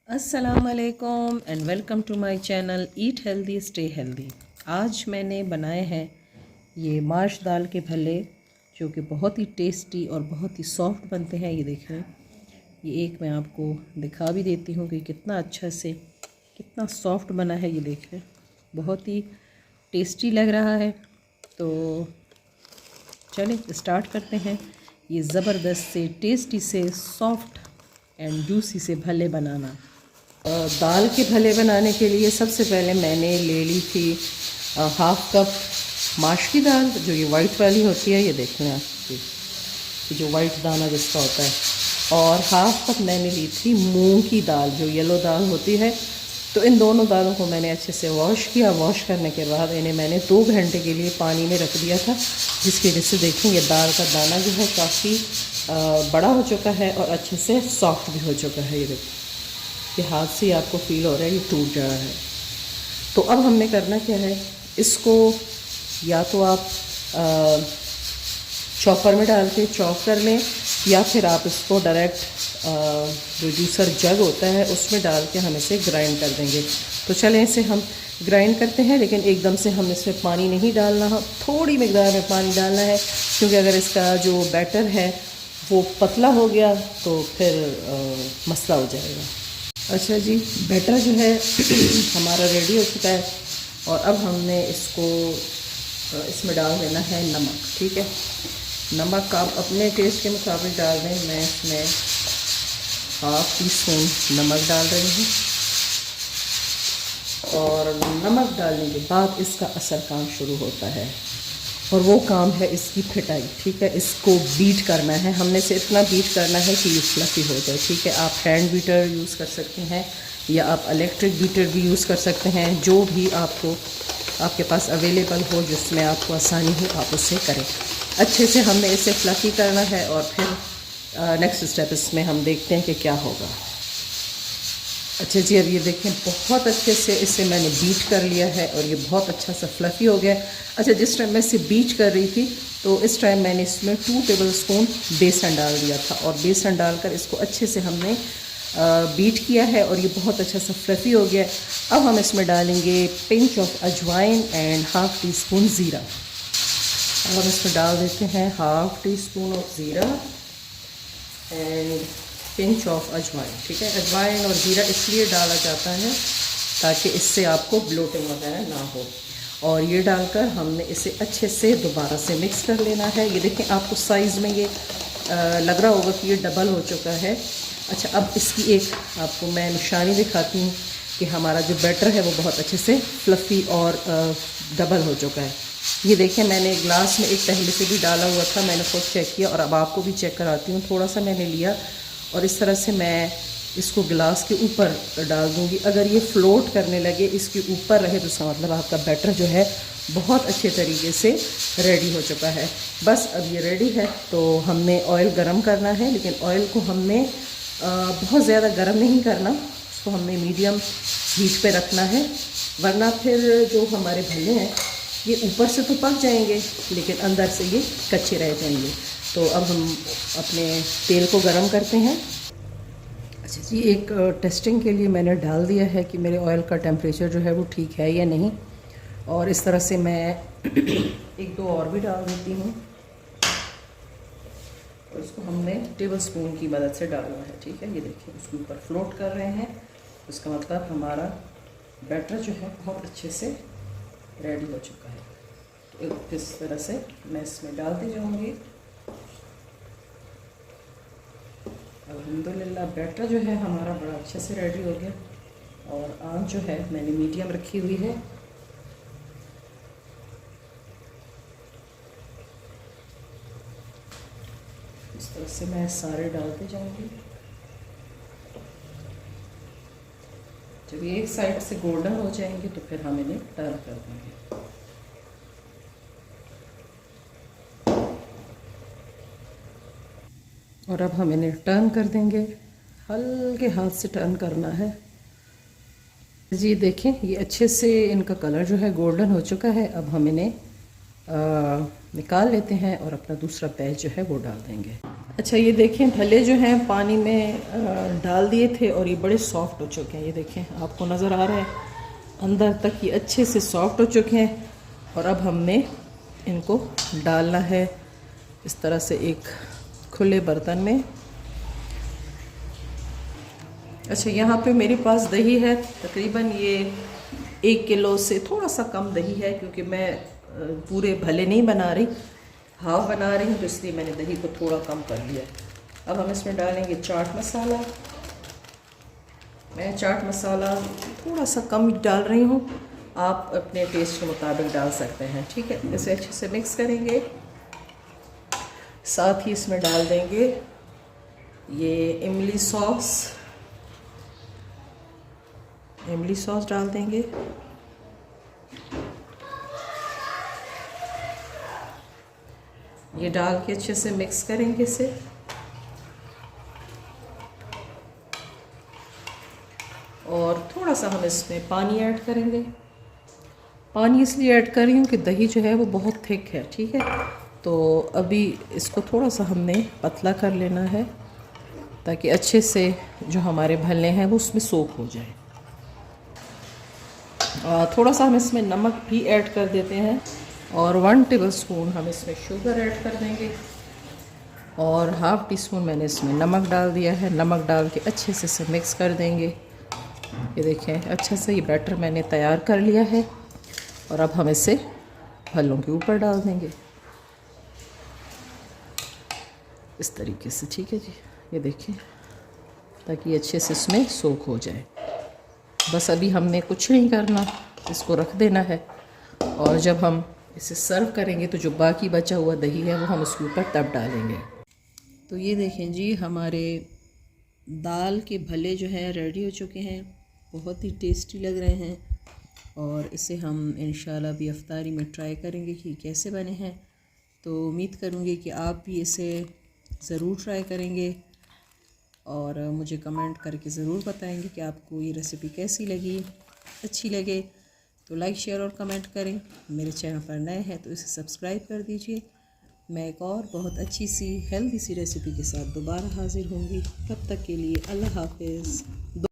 अस्सलामुअलैकुम and welcome to my channel eat healthy stay healthy. आज मैंने बनाए हैं ये माश दाल के भल्ले जो कि बहुत ही टेस्टी और बहुत ही सॉफ्ट बनते हैं। ये देखें, ये एक मैं आपको दिखा भी देती हूँ कि कितना अच्छा से कितना सॉफ्ट बना है। ये देखें, बहुत ही टेस्टी लग रहा है। तो चलें स्टार्ट करते हैं ये ज़बरदस्त से टेस्टी से सॉफ्ट एंड जूसी से भल्ले बनाना। दाल के भले बनाने के लिए सबसे पहले मैंने ले ली थी हाफ़ कप माश की दाल, जो ये वाइट वाली होती है। ये देख लें आप, ये जो वाइट दाना जिसका होता है। और हाफ़ कप मैंने ली थी मूंग की दाल, जो येलो दाल होती है। तो इन दोनों दालों को मैंने अच्छे से वॉश किया। वॉश करने के बाद इन्हें मैंने 2 घंटे के लिए पानी में रख दिया था, जिसकी वजह से देखें ये दाल का दाना जो है काफ़ी बड़ा हो चुका है और अच्छे से सॉफ्ट भी हो चुका है। ये देखिए, ये हाथ से आपको फील हो रहा है ये टूट जा रहा है। तो अब हमने करना क्या है, इसको या तो आप चॉपर में डाल के चॉप कर लें, या फिर आप इसको डायरेक्ट जो जूसर जग होता है उसमें डाल के हम इसे ग्राइंड कर देंगे। तो चलें इसे हम ग्राइंड करते हैं, लेकिन एकदम से हम इसमें पानी नहीं डालना, थोड़ी मिकदार में पानी डालना है, क्योंकि अगर इसका जो बैटर है वो पतला हो गया तो फिर मसला हो जाएगा। अच्छा जी, बैटर जो है हमारा रेडी हो चुका है। और अब हमने इसको इसमें डाल देना है नमक। ठीक है, नमक आप अपने टेस्ट के मुताबिक डाल दें। मैं इसमें हाफ़ टी स्पून नमक डाल रही हूँ। और नमक डालने के बाद इसका असर काम शुरू होता है, और वो काम है इसकी फिटाई। ठीक है, इसको बीट करना है, हमने इसे इतना बीट करना है कि ये फ्लफी हो जाए। ठीक है, आप हैंड बीटर यूज़ कर सकते हैं या आप इलेक्ट्रिक बीटर भी यूज़ कर सकते हैं, जो भी आपके पास अवेलेबल हो, जिसमें आपको आसानी हो आप उससे करें। अच्छे से हमने इसे फ्लफी करना है, और फिर नेक्स्ट स्टेप इसमें हम देखते हैं कि क्या होगा। अच्छा जी, अब ये देखें, बहुत अच्छे से इसे मैंने बीट कर लिया है और ये बहुत अच्छा सा फ्लफ़ी हो गया। अच्छा, जिस टाइम मैं इसे बीट कर रही थी तो इस टाइम मैंने इसमें 2 टेबलस्पून बेसन डाल दिया था, और बेसन डालकर इसको अच्छे से हमने बीट किया है, और ये बहुत अच्छा सा फ्लफ़ी हो गया। अब हम इसमें डालेंगे पिंच ऑफ अजवाइन एंड हाफ़ टी स्पून ज़ीरा। अब हम इसमें डाल देते हैं हाफ़ टी स्पून ऑफ ज़ीरा एंड पिंच ऑफ अजवाइन। ठीक है, अजवाइन और ज़ीरा इसलिए डाला जाता है ताकि इससे आपको ब्लोटिंग वगैरह ना हो। और ये डालकर हमने इसे अच्छे से दोबारा से मिक्स कर लेना है। ये देखें, आपको साइज़ में ये लग रहा होगा कि ये डबल हो चुका है। अच्छा, अब इसकी एक आपको मैं निशानी दिखाती हूँ कि हमारा जो बैटर है वो बहुत अच्छे से फ्लफ़ी और डबल हो चुका है। ये देखें, मैंने ग्लास में एक पहले से भी डाला हुआ था, मैंने खुद चेक किया, और अब आपको भी चेक कराती हूँ। थोड़ा सा मैंने लिया और इस तरह से मैं इसको गिलास के ऊपर डाल दूँगी। अगर ये फ्लोट करने लगे, इसके ऊपर रहे, तो इसका मतलब आपका बैटर जो है बहुत अच्छे तरीके से रेडी हो चुका है। बस अब ये रेडी है, तो हमने ऑयल गरम करना है, लेकिन ऑयल को हमने बहुत ज़्यादा गरम नहीं करना, उसको हमने मीडियम हीट पे रखना है, वरना फिर जो हमारे भल्ले हैं ये ऊपर से तो पक जाएंगे लेकिन अंदर से ये कच्चे रह जाएंगे। तो अब हम अपने तेल को गरम करते हैं। अच्छा जी, एक टेस्टिंग के लिए मैंने डाल दिया है कि मेरे ऑयल का टेम्परेचर जो है वो ठीक है या नहीं, और इस तरह से मैं 1-2 और भी डाल देती हूँ। और इसको हमने टेबल स्पून की मदद से डालना है। ठीक है, ये देखिए, उसके ऊपर फ्लोट कर रहे हैं, उसका मतलब हमारा बैटर जो है बहुत अच्छे से रेडी हो चुका है। तो इस तरह से मैं इसमें डालती जाऊँगी। अल्हम्दुलिल्लाह बैटर जो है हमारा बड़ा अच्छे से रेडी हो गया, और आंच जो है मैंने मीडियम रखी हुई है। इस तरह से मैं सारे डालते जाऊंगी। जब ये एक साइड से गोल्डन हो जाएंगे तो फिर हम इन्हें टर्न कर देंगे। और अब हम इन्हें टर्न कर देंगे, हल्के हाथ से टर्न करना है। जी देखें, ये अच्छे से इनका कलर जो है गोल्डन हो चुका है। अब हम इन्हें निकाल लेते हैं और अपना दूसरा बैच जो है वो डाल देंगे। अच्छा ये देखें, भले जो हैं पानी में डाल दिए थे और ये बड़े सॉफ्ट हो चुके हैं। ये देखें, आपको नज़र आ रहा है अंदर तक ये अच्छे से सॉफ्ट हो चुके हैं। और अब हमने इनको डालना है इस तरह से एक खुले बर्तन में। अच्छा यहाँ पे मेरे पास दही है, तकरीबन ये 1 किलो से थोड़ा सा कम दही है, क्योंकि मैं पूरे भले नहीं बना रही, हाफ बना रही हूँ, तो इसलिए मैंने दही को थोड़ा कम कर लिया। अब हम इसमें डालेंगे चाट मसाला। मैं चाट मसाला थोड़ा सा कम डाल रही हूँ, आप अपने टेस्ट के मुताबिक डाल सकते हैं, ठीक है। इसे अच्छे से मिक्स करेंगे। साथ ही इसमें डाल देंगे ये इमली सॉस डाल देंगे। ये डाल के अच्छे से मिक्स करेंगे इसे। और थोड़ा सा हम इसमें पानी ऐड करेंगे। पानी इसलिए ऐड कर रही हूँ कि दही जो है वो बहुत थिक है, ठीक है। तो अभी इसको थोड़ा सा हमने पतला कर लेना है, ताकि अच्छे से जो हमारे भल्ले हैं वो उसमें सोख हो जाए। थोड़ा सा हम इसमें नमक भी ऐड कर देते हैं, और 1 टेबलस्पून हम इसमें शुगर ऐड कर देंगे, और ½ टीस्पून मैंने इसमें नमक डाल दिया है। नमक डाल के अच्छे से इसे मिक्स कर देंगे। ये देखें, अच्छा से ये बैटर मैंने तैयार कर लिया है, और अब हम इसे भल्लों के ऊपर डाल देंगे इस तरीके से, ठीक है जी। ये देखें, ताकि अच्छे से इसमें सोख हो जाए। बस अभी हमने कुछ नहीं करना, इसको रख देना है, और जब हम इसे सर्व करेंगे तो जो बाकी बचा हुआ दही है वो हम उसके ऊपर तब डालेंगे। तो ये देखें जी, हमारे दाल के भल्ले जो हैं रेडी हो चुके हैं। बहुत ही टेस्टी लग रहे हैं, और इसे हम इंशाल्लाह भी अफ्तारी में ट्राई करेंगे कि कैसे बने हैं। तो उम्मीद करूँगी कि आप भी इसे ज़रूर ट्राई करेंगे, और मुझे कमेंट करके ज़रूर बताएंगे कि आपको ये रेसिपी कैसी लगी। अच्छी लगे तो लाइक, शेयर और कमेंट करें। मेरे चैनल पर नए हैं तो इसे सब्सक्राइब कर दीजिए। मैं एक और बहुत अच्छी सी हेल्दी सी रेसिपी के साथ दोबारा हाज़िर होंगी। तब तक के लिए अल्लाह हाफ़िज़।